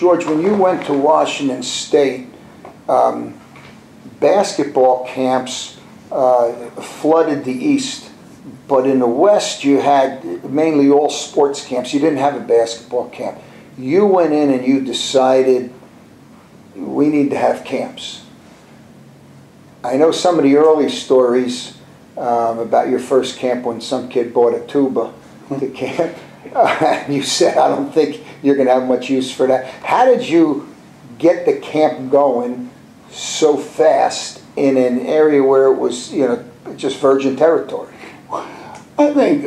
George, when you went to Washington State, basketball camps flooded the East, but in the West you had mainly all sports camps. You didn't have a basketball camp. You went in and you decided we need to have camps. I know some of the early stories about your first camp when some kid bought a tuba to camp. You said, I don't think you're going to have much use for that. How did you get the camp going so fast in an area where it was, you know, just virgin territory? I think,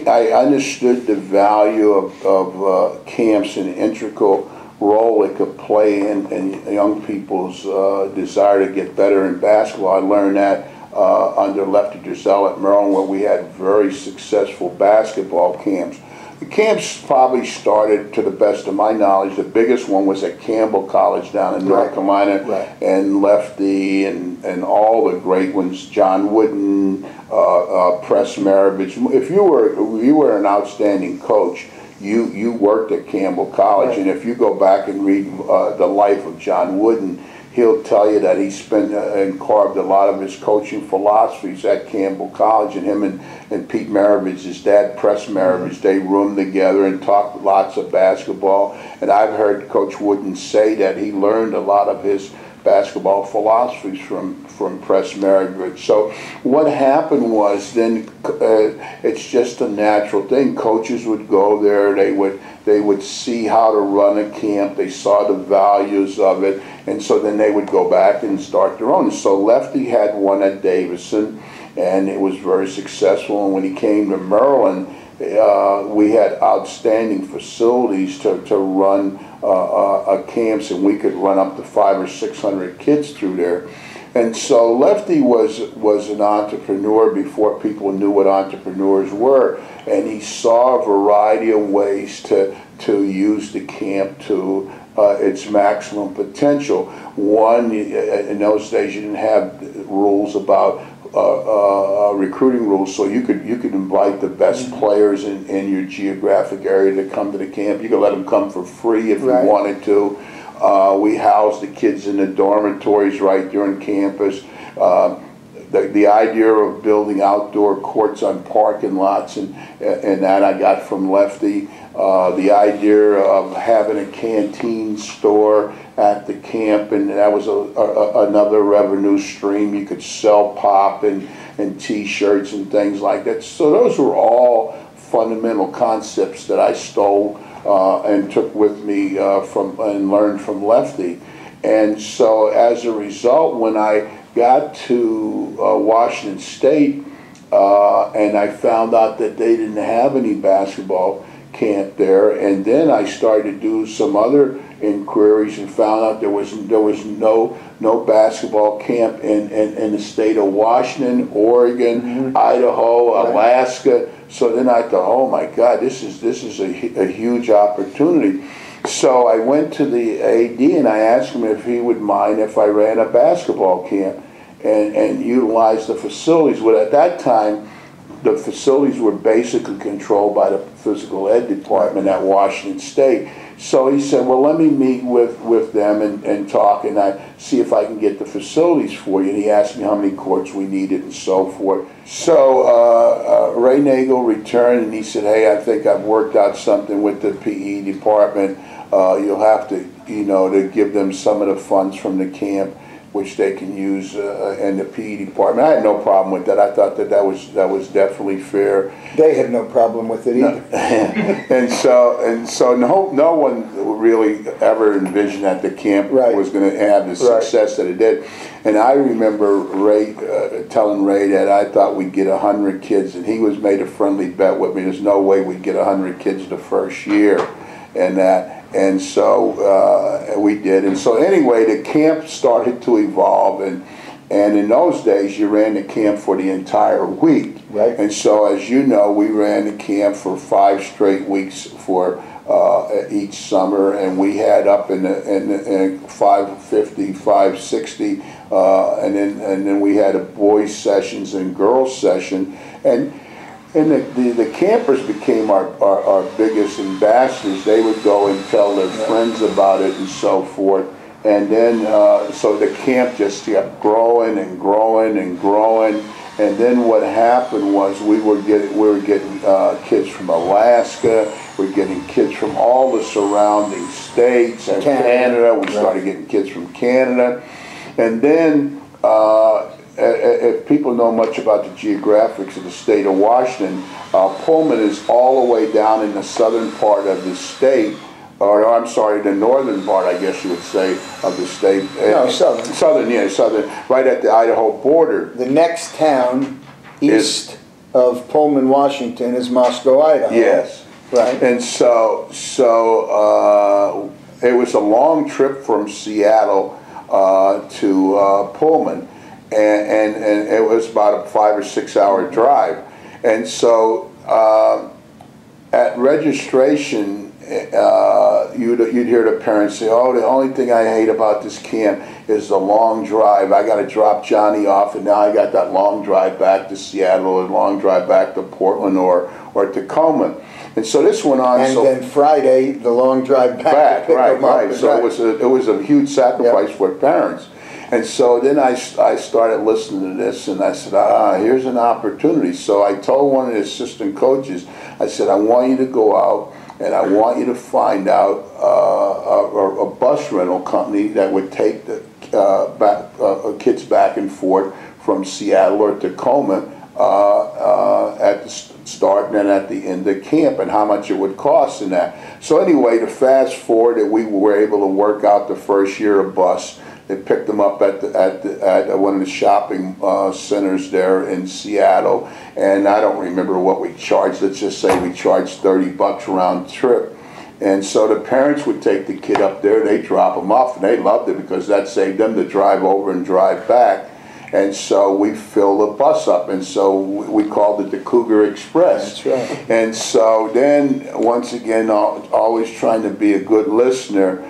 I understood the value of camps and the integral role it could play in young people's desire to get better in basketball. I learned that under Lefty Driesell at Maryland, where we had very successful basketball camps. The camps probably started, to the best of my knowledge, the biggest one was at Campbell College down in North Carolina, and Lefty and all the great ones, John Wooden, Press Maravich. If you were an outstanding coach, you worked at Campbell College, and if you go back and read the life of John Wooden, he'll tell you that he spent and carved a lot of his coaching philosophies at Campbell College, and him and Pete Maravich, his dad, Press Maravich, they roomed together and talked lots of basketball. And I've heard Coach Wooden say that he learned a lot of his basketball philosophies from Press Maravich. So what happened was then it's just a natural thing. Coaches would go there, they would see how to run a camp, they saw the values of it, and so then they would go back and start their own. So Lefty had one at Davidson, and it was very successful. And when he came to Maryland, we had outstanding facilities to run camps, and we could run up to 500 or 600 kids through there. And so Lefty was an entrepreneur before people knew what entrepreneurs were, and he saw a variety of ways to use the camp to its maximum potential. One, in those days you didn't have rules about recruiting rules, so you could invite the best players in your geographic area to come to the camp. You could let them come for free if you wanted to. We housed the kids in the dormitories right there on campus. The idea of building outdoor courts on parking lots and that I got from Lefty. The idea of having a canteen store at the camp, and that was another revenue stream. You could sell pop and T-shirts and things like that. So those were all fundamental concepts that I stole and took with me and learned from Lefty. And so as a result, when I got to Washington State and I found out that they didn't have any basketball camp there, and then I started to do some other inquiries and found out there was no basketball camp in the state of Washington, Oregon, Idaho, Alaska. So then I thought, oh my God, this is a huge opportunity. So I went to the AD and I asked him if he would mind if I ran a basketball camp and utilized the facilities. Well, at that time, the facilities were basically controlled by the physical ed department at Washington State. So he said, well, let me meet with them and talk, and I see if I can get the facilities for you. And he asked me how many courts we needed and so forth. So Ray Nagel returned and he said, hey, I think I've worked out something with the PE department. You'll have to, to give them some of the funds from the camp, which they can use in the PE department. I had no problem with that. I thought that was definitely fair. They had no problem with it either. and so no one really ever envisioned that the camp was going to have the success that it did. And I remember Ray telling Ray that I thought we'd get 100 kids, and he was made a friendly bet with me. There's no way we'd get 100 kids the first year, and that. And so we did. And so anyway, the camp started to evolve, and in those days you ran the camp for the entire week. Right. And so, as you know, we ran the camp for 5 straight weeks for each summer, and we had up in 550, 560, and then we had a boys sessions and girls session, and And the campers became our biggest ambassadors. They would go and tell their friends about it and so forth. And then, so the camp just kept growing and growing and growing. And then what happened was we were getting kids from Alaska. We're getting kids from all the surrounding states and Canada. We started getting kids from Canada. And then, if people know much about the geographics of the state of Washington, Pullman is all the way down in the southern part of the state, or I'm sorry, the northern part, I guess you would say, of the state. No, southern. Southern, yeah, southern, right at the Idaho border. The next town east of Pullman, Washington is Moscow, Idaho. Yes. Right. And so it was a long trip from Seattle to Pullman. And it was about a 5 or 6 hour drive. And so at registration, you'd hear the parents say, oh, the only thing I hate about this camp is the long drive. I got to drop Johnny off, and now I got that long drive back to Seattle or long drive back to Portland or Tacoma. And so this went on. And then Friday, the long drive back to pick them up. Right. So it was a huge sacrifice for parents. And so then I started listening to this, and I said, here's an opportunity. So I told one of the assistant coaches, I said, I want you to go out, and I want you to find out a bus rental company that would take the kids back and forth from Seattle or Tacoma at the start and then at the end of camp, and how much it would cost and that. So anyway, to fast forward, that we were able to work out the first year of bus. They picked them up at one of the shopping centers there in Seattle, and I don't remember what we charged. Let's just say we charged $30 round trip. And so the parents would take the kid up there, they drop them off, and they loved it because that saved them to drive over and drive back. And so we filled the bus up, and so we called it the Cougar Express. That's right. And so then, once again, always trying to be a good listener,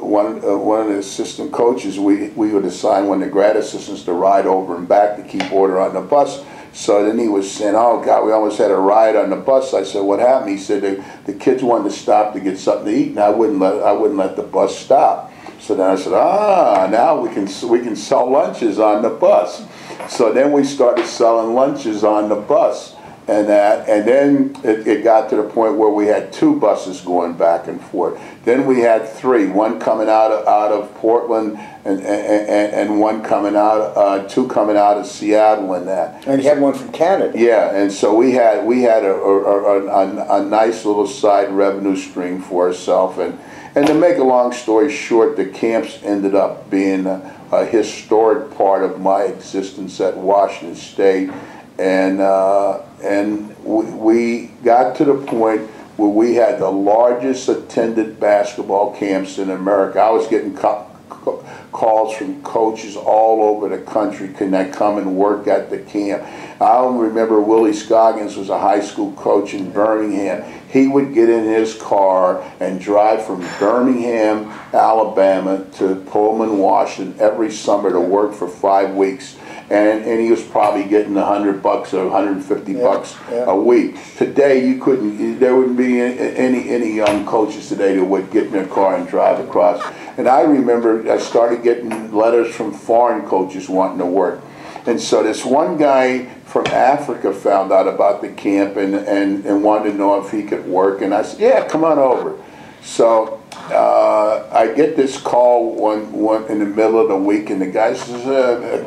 one of the assistant coaches, we would assign one of the grad assistants to ride over and back to keep order on the bus. So then he was saying, oh God, we almost had a riot on the bus. I said, what happened? He said the kids wanted to stop to get something to eat, and I wouldn't let the bus stop. So then I said, now we can sell lunches on the bus. So then we started selling lunches on the bus. And then it got to the point where we had 2 buses going back and forth. Then we had 3, one coming out of Portland and one coming out, 2 coming out of Seattle and that. And you had one from Canada. Yeah, and so we had a nice little side revenue stream for ourselves. And to make a long story short, the camps ended up being a historic part of my existence at Washington State. And we got to the point where we had the largest attended basketball camps in America. I was getting calls from coaches all over the country, can I come and work at the camp? I remember Willie Scoggins was a high school coach in Birmingham. He would get in his car and drive from Birmingham, Alabama to Pullman, Washington every summer to work for 5 weeks. And he was probably getting $100 or $150 a week. Today, there wouldn't be any young coaches today that would get in their car and drive across. And I remember I started getting letters from foreign coaches wanting to work. And so this one guy from Africa found out about the camp and wanted to know if he could work. And I said, yeah, come on over. So I get this call one in the middle of the week, and the guy says,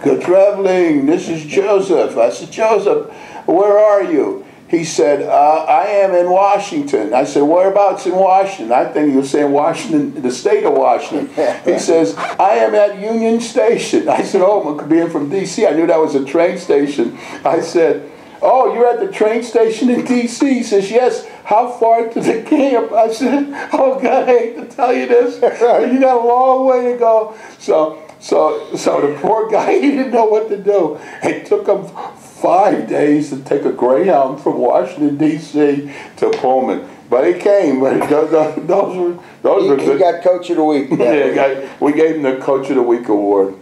good traveling, this is Joseph. I said, Joseph, where are you? He said, I am in Washington. I said, whereabouts in Washington? I think he was saying Washington, the state of Washington. He says, I am at Union Station. I said, oh, being from D.C., I knew that was a train station. I said, oh, you're at the train station in D.C.? He says, yes. How far to the camp? I said, oh God, I hate to tell you this. You got a long way to go. So the poor guy, he didn't know what to do. It took him 5 days to take a Greyhound from Washington, D.C. to Pullman. But he came. But those were good. He got Coach of the Week. Yeah, we gave him the Coach of the Week award.